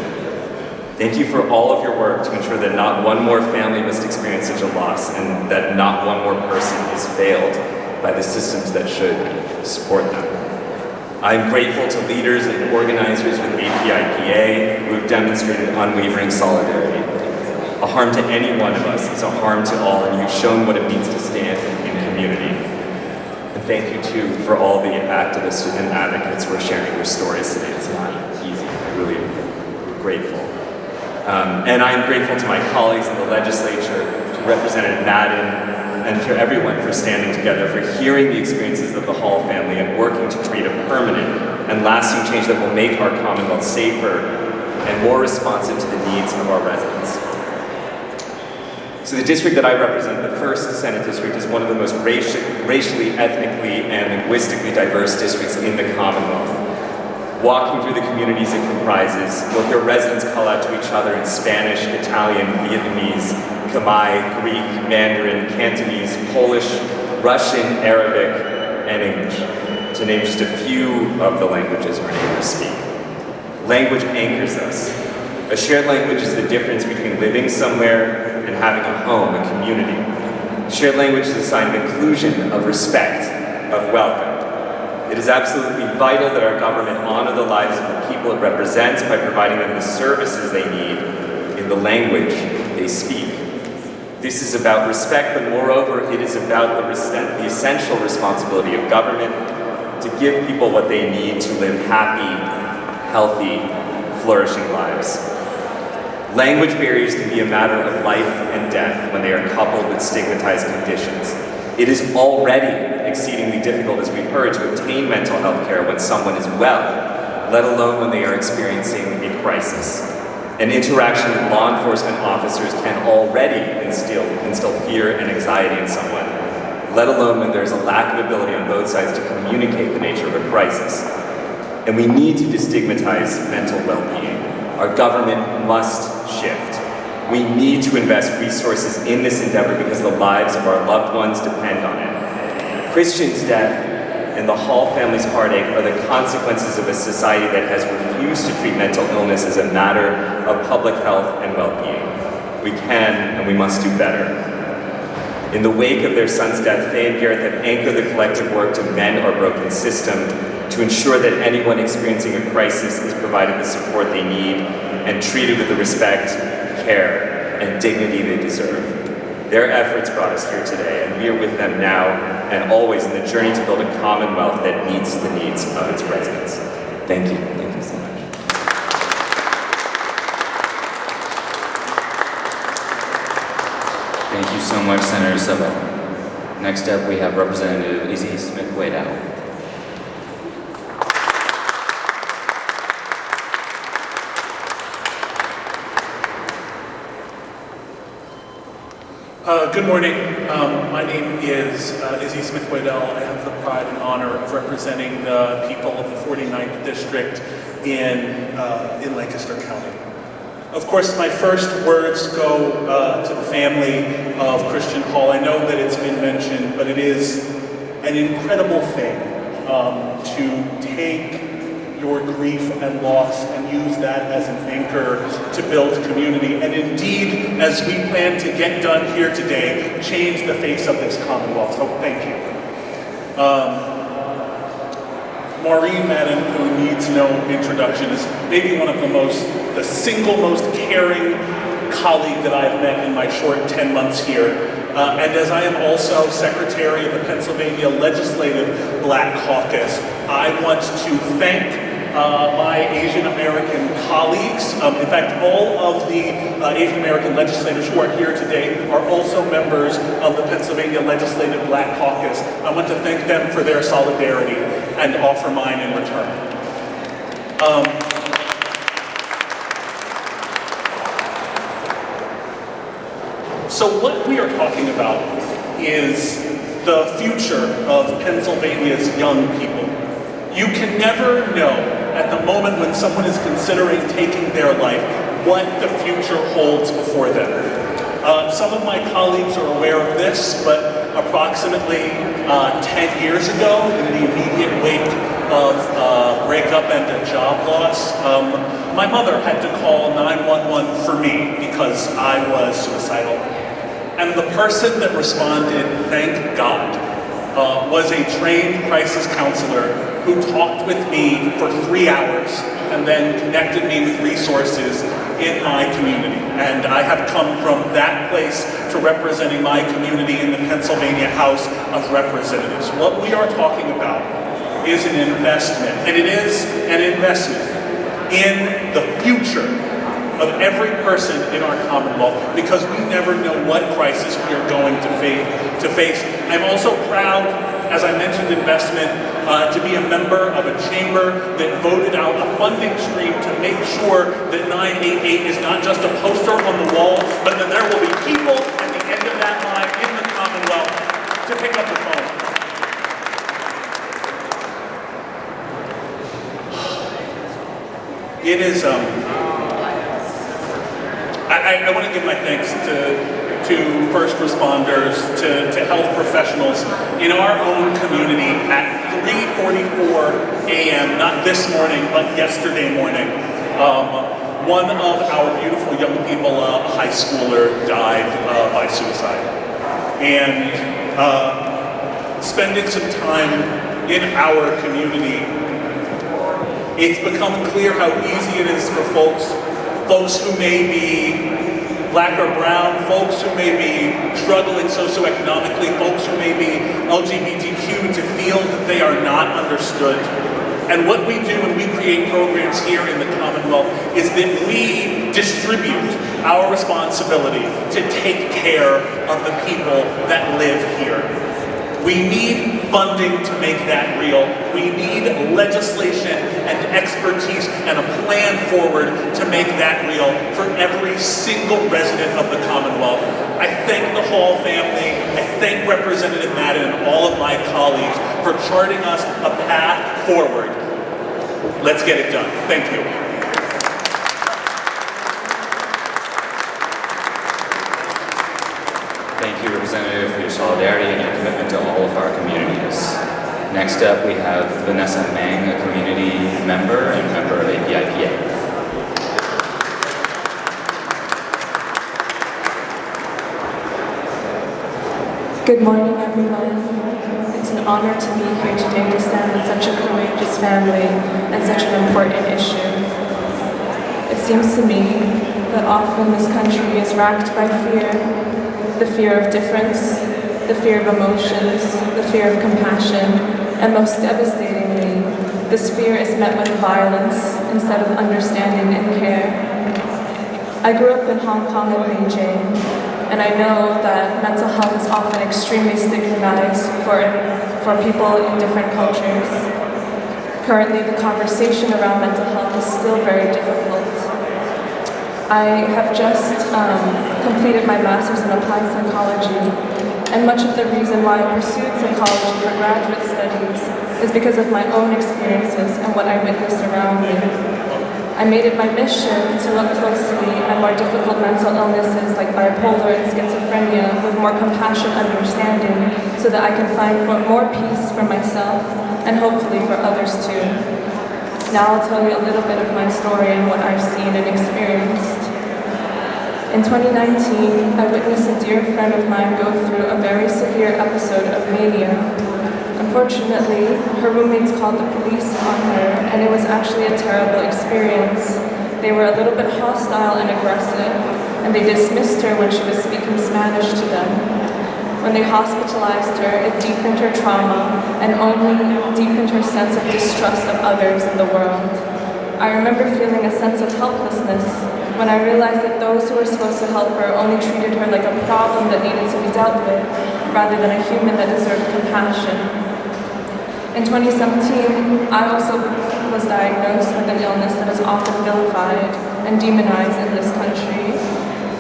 Thank you for all of your work to ensure that not one more family must experience such a loss and that not one more person is failed by the systems that should support them. I am grateful to leaders and organizers with APIPA who have demonstrated unwavering solidarity. A harm to any one of us is a harm to all, and you've shown what it means to stand in community. And thank you too for all the activists and advocates who are sharing their stories today. It's not easy. I really am grateful. And I am grateful to my colleagues in the legislature, to Representative Madden, and for everyone for standing together, for hearing the experiences of the Hall family and working to create a permanent and lasting change that will make our Commonwealth safer and more responsive to the needs of our residents. So the district that I represent, the 1st Senate District, is one of the most racially, ethnically, and linguistically diverse districts in the Commonwealth. Walking through the communities it comprises, you'll hear residents call out to each other in Spanish, Italian, Vietnamese, Khmer, Greek, Mandarin, Cantonese, Polish, Russian, Arabic, and English, to name just a few of the languages our neighbors speak. Language anchors us. A shared language is the difference between living somewhere and having a home, a community. Shared language is a sign of inclusion, of respect, of welcome. It is absolutely vital that our government honor the lives of the people it represents by providing them the services they need in the language they speak. This is about respect, but moreover, it is about the essential responsibility of government to give people what they need to live happy, healthy, flourishing lives. Language barriers can be a matter of life and death when they are coupled with stigmatized conditions. It is already exceedingly difficult, as we've heard, to obtain mental health care when someone is well, let alone when they are experiencing a crisis. An interaction with law enforcement officers can already instill fear and anxiety in someone, let alone when there's a lack of ability on both sides to communicate the nature of a crisis. And we need to destigmatize mental well-being. Our government must shift. We need to invest resources in this endeavor because the lives of our loved ones depend on it. Christian's death and the Hall family's heartache are the consequences of a society that has refused to treat mental illness as a matter of public health and well-being. We can and we must do better. In the wake of their son's death, Faye and Garrett have anchored the collective work to mend our broken system, to ensure that anyone experiencing a crisis is provided the support they need and treated with the respect, care, and dignity they deserve. Their efforts brought us here today, and we are with them now and always in the journey to build a Commonwealth that meets the needs of its residents. Thank you. Thank you so much. Thank you so much, Senator Sabo. Next up, we have Representative Izzy Smith-Wadow. Good morning. My name is Izzy Smith-Wadow. I have the pride and honor of representing the people of the 49th District in Lancaster County. Of course, my first words go to the family of Christian Hall. I know that it's been mentioned, but it is an incredible thing to take your grief and loss and use that as an anchor to build community. And indeed, as we plan to get done here today, change the face of this Commonwealth. So thank you. Maureen Madden, who needs no introduction, is maybe one of the single most caring colleague that I've met in my short 10 months here. And as I am also Secretary of the Pennsylvania Legislative Black Caucus, I want to thank my Asian American colleagues. In fact, all of the Asian American legislators who are here today are also members of the Pennsylvania Legislative Black Caucus. I want to thank them for their solidarity and offer mine in return. So what we are talking about is the future of Pennsylvania's young people. You can never know at the moment when someone is considering taking their life what the future holds before them. Some of my colleagues are aware of this, but approximately 10 years ago, in the immediate wake of breakup and a job loss, my mother had to call 911 for me because I was suicidal. And the person that responded, thank God, was a trained crisis counselor who talked with me for 3 hours and then connected me with resources in my community. And I have come from that place to representing my community in the Pennsylvania House of Representatives. What we are talking about is an investment, and it is an investment in the future of every person in our Commonwealth, because we never know what crisis we are going to face. I'm also proud, as I mentioned, investment, to be a member of a chamber that voted out a funding stream to make sure that 988 is not just a poster on the wall, but that there will be people at the end of that line in the Commonwealth to pick up the phone. It is, I want to give my thanks to first responders, to health professionals in our own community at 3:44 a.m., not this morning, but yesterday morning. One of our beautiful young people, a high schooler, died by suicide. And spending some time in our community, it's become clear how easy it is for folks who may be Black or brown, folks who may be struggling socioeconomically, folks who may be LGBTQ, to feel that they are not understood. And what we do when we create programs here in the Commonwealth is that we distribute our responsibility to take care of the people that live here. We need funding to make that real. We need legislation and expertise and a plan forward to make that real for every single resident of the Commonwealth. I thank the Hall family, I thank Representative Madden and all of my colleagues for charting us a path forward. Let's get it done. Thank you. Thank you, Representative, for your solidarity and your commitment to all of our communities. Next up, we have Vanessa Mang, a community member and member of APIPA. Good morning, everyone. It's an honor to be here today to stand with such a courageous family and such an important issue. It seems to me that often this country is racked by fear. The fear of difference, the fear of emotions, the fear of compassion, and most devastatingly, this fear is met with violence instead of understanding and care. I grew up in Hong Kong and Beijing, and I know that mental health is often extremely stigmatized for people in different cultures. Currently, the conversation around mental health is still very difficult. I have just completed my master's in applied psychology, and much of the reason why I pursued psychology for graduate studies is because of my own experiences and what I witnessed around me. I made it my mission to look closely at more difficult mental illnesses like bipolar and schizophrenia with more compassion and understanding so that I can find more peace for myself and hopefully for others too. Now I'll tell you a little bit of my story and what I've seen and experienced. In 2019, I witnessed a dear friend of mine go through a very severe episode of mania. Unfortunately, her roommates called the police on her, and it was actually a terrible experience. They were a little bit hostile and aggressive, and they dismissed her when she was speaking Spanish to them. When they hospitalized her, it deepened her trauma and only deepened her sense of distrust of others in the world. I remember feeling a sense of helplessness when I realized that those who were supposed to help her only treated her like a problem that needed to be dealt with, rather than a human that deserved compassion. In 2017, I also was diagnosed with an illness that is often vilified and demonized in this country.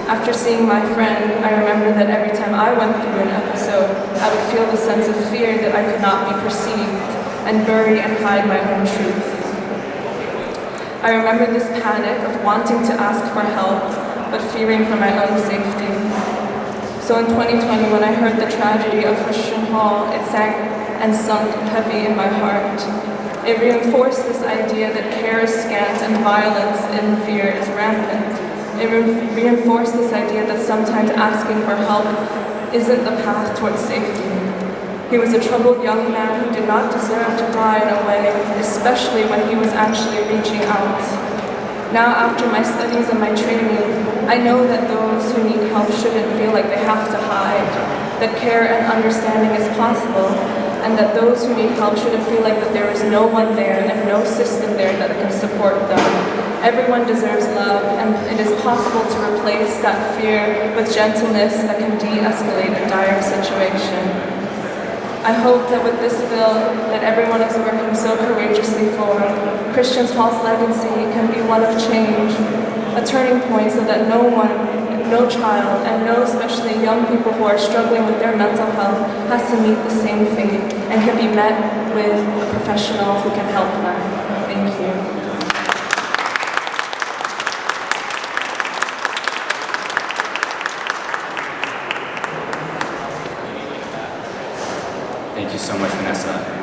After seeing my friend, I remember that every time I went through an episode, I would feel the sense of fear that I could not be perceived and bury and hide my own truth. I remember this panic of wanting to ask for help, but fearing for my own safety. So in 2020, when I heard the tragedy of Christian Hall, it sank and sunk heavy in my heart. It reinforced this idea that care is scant and violence and fear is rampant. It reinforced this idea that sometimes asking for help isn't the path towards safety. He was a troubled young man who did not deserve to die in a way, especially when he was actually reaching out. Now, after my studies and my training, I know that those who need help shouldn't feel like they have to hide, that care and understanding is possible, and that those who need help shouldn't feel like that there is no one there and no system there that can support them. Everyone deserves love, and it is possible to replace that fear with gentleness that can de-escalate a dire situation. I hope that with this bill that everyone is working so courageously for, Christian Hall's legacy can be one of change, a turning point so that no one, no child, and no especially young people who are struggling with their mental health has to meet the same fate and can be met with a professional who can help them. Thank you. Thank you so much, Vanessa.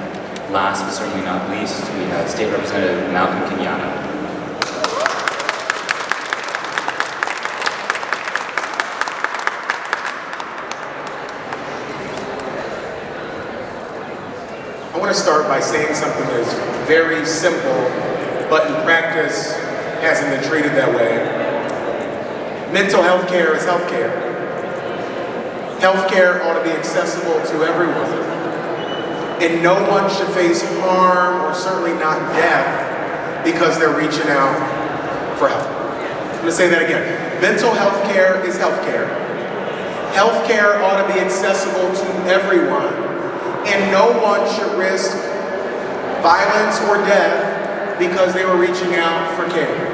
Last but certainly not least, we have State Representative Malcolm Kenyatta. I want to start by saying something that is very simple, but in practice hasn't been treated that way. Mental health care is health care. Health care ought to be accessible to everyone. And no one should face harm or certainly not death because they're reaching out for help. I'm going to say that again. Mental health care is health care. Health care ought to be accessible to everyone, and no one should risk violence or death because they were reaching out for care.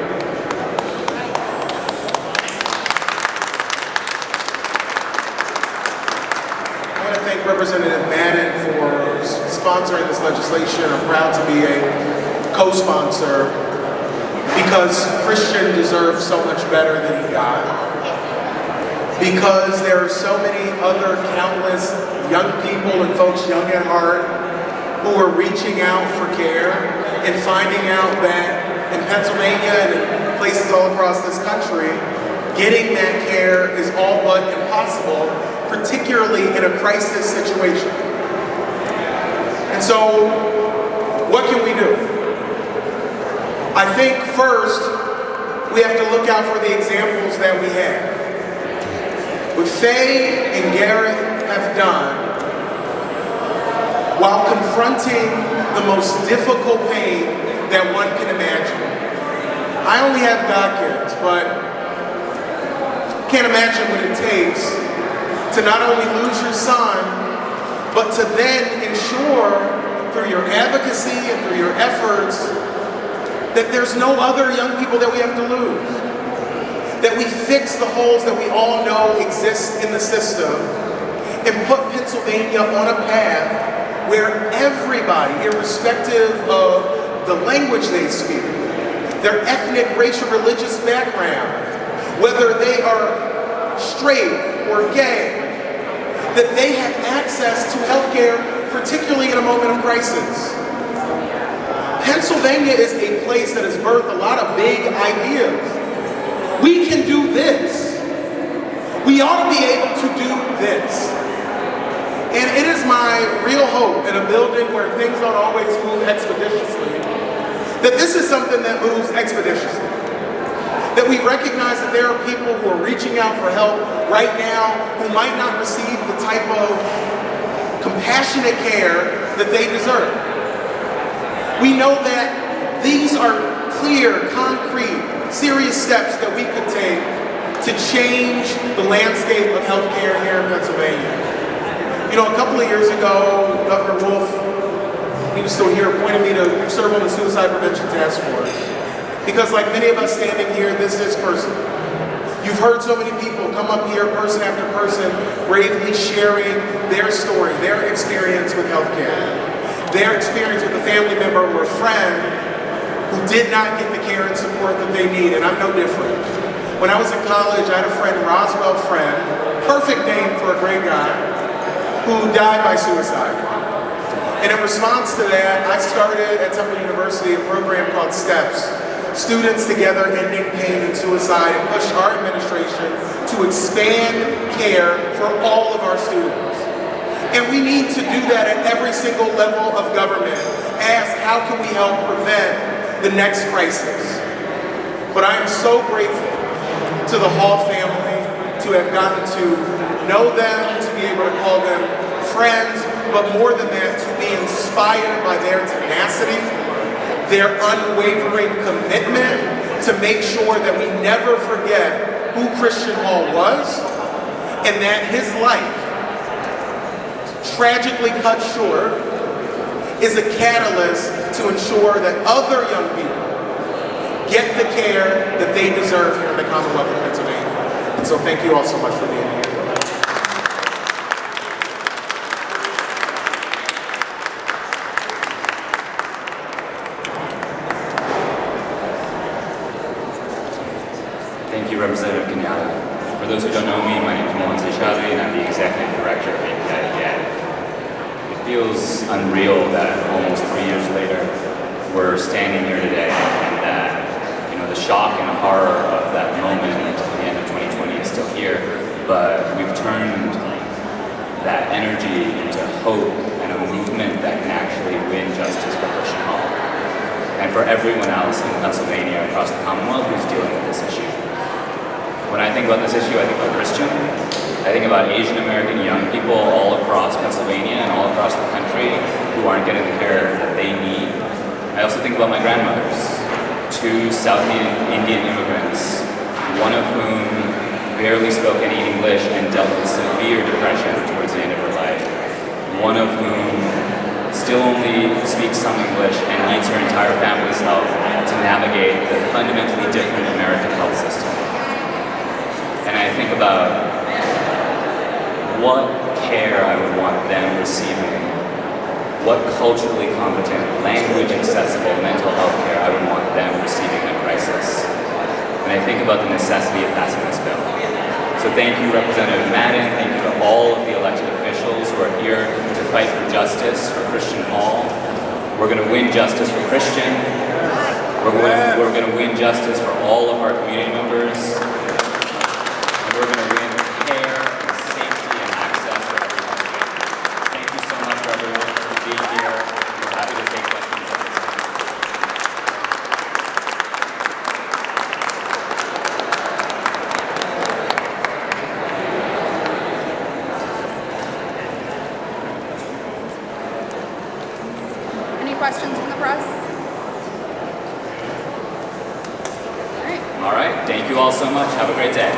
Representative Madden for sponsoring this legislation. I'm proud to be a co-sponsor because Christian deserves so much better than he got. Because there are so many other countless young people and folks young at heart who are reaching out for care and finding out that in Pennsylvania and in places all across this country, getting that care is all but impossible, particularly in a crisis situation. And so, what can we do? I think first, we have to look out for the examples that we have. What Faye and Gareth have done, while confronting the most difficult pain that one can imagine. I only have godkids, but can't imagine what it takes to not only lose your son, but to then ensure through your advocacy and through your efforts that there's no other young people that we have to lose. That we fix the holes that we all know exist in the system and put Pennsylvania on a path where everybody, irrespective of the language they speak, their ethnic, racial, religious background, whether they are straight or gay, that they have access to healthcare, particularly in a moment of crisis. Pennsylvania is a place that has birthed a lot of big ideas. We can do this. We ought to be able to do this. And it is my real hope in a building where things don't always move expeditiously, that this is something that moves expeditiously. That we recognize that there are people who are reaching out for help right now who might not receive the type of compassionate care that they deserve. We know that these are clear, concrete, serious steps that we could take to change the landscape of healthcare here in Pennsylvania. You know, a couple of years ago, Governor Wolf, he was still here, appointed me to serve on the Suicide Prevention Task Force. Because like many of us standing here, this is personal. You've heard so many people come up here, person after person, bravely sharing their story, their experience with healthcare, their experience with a family member or a friend who did not get the care and support that they need, and I'm no different. When I was in college, I had a friend, Roswell Friend, perfect name for a great guy, who died by suicide. And in response to that, I started at Temple University a program called STEPS, Students Together Ending Pain and Suicide, and pushed our administration to expand care for all of our students. And we need to do that at every single level of government. Ask, how can we help prevent the next crisis? But I am so grateful to the Hall family to have gotten to know them, to be able to call them friends, but more than that, to be inspired by their tenacity, their unwavering commitment to make sure that we never forget who Christian Hall was, and that his life, tragically cut short, is a catalyst to ensure that other young people get the care that they deserve here in the Commonwealth of Pennsylvania. And so thank you all so much for being here. Thank you, Representative Kenyatta. For those who don't know me, my name is Mohan Seshadri, and I'm the Executive Director of APIPA. It feels unreal that almost 3 years later, we're standing here today, and that the shock and horror of that moment at the end of 2020 is still here, but we've turned that energy into hope and a movement that can actually win justice for Christian Hall and for everyone else in Pennsylvania across the Commonwealth who's dealing with this issue. When I think about this issue, I think about Christian. I think about Asian American young people all across Pennsylvania and all across the country who aren't getting the care that they need. I also think about my grandmothers, 2 South Indian immigrants, one of whom barely spoke any English and dealt with severe depression towards the end of her life, one of whom still only speaks some English and needs her entire family's help to navigate the fundamentally different American health system. And I think about what care I would want them receiving, what culturally competent, language-accessible mental health care I would want them receiving in a crisis. And I think about the necessity of passing this bill. So thank you, Representative Madden, thank you to all of the elected officials who are here to fight for justice for Christian Hall. We're going to win justice for Christian. We're going to win justice for all of our community members. We're going to win care and safety and access for everyone. Thank you so much, everyone, for being here. We're happy to take questions at this time. Any questions from the press? All right. Thank you all so much. Have a great day.